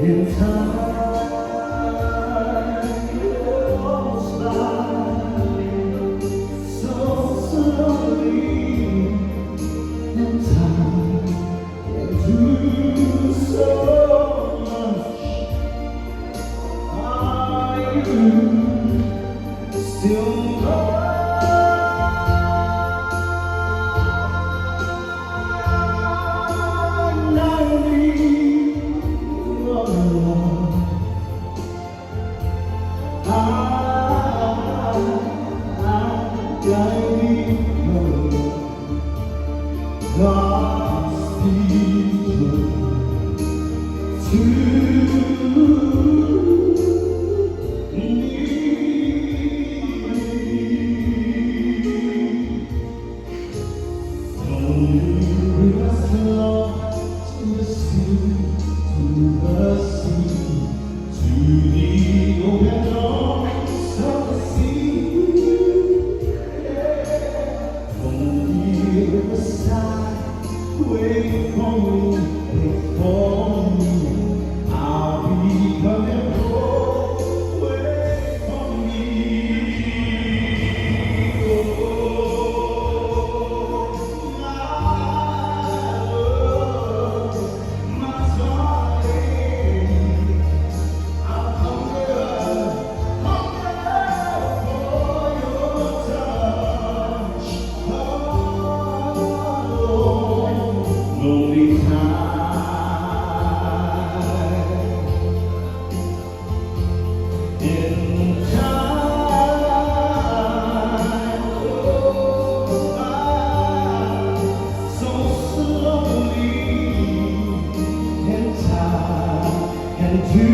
In time goes by so slowly, and time can do so much. Are you still God's people to me. Only we must belong to the sea, to the sea, to the open arms of the sea. Only we must wait for me, I'll be coming home. Wait for me, oh, my darling, I'll hunger for your touch. Lonely time, in time goes by so slowly, and time can do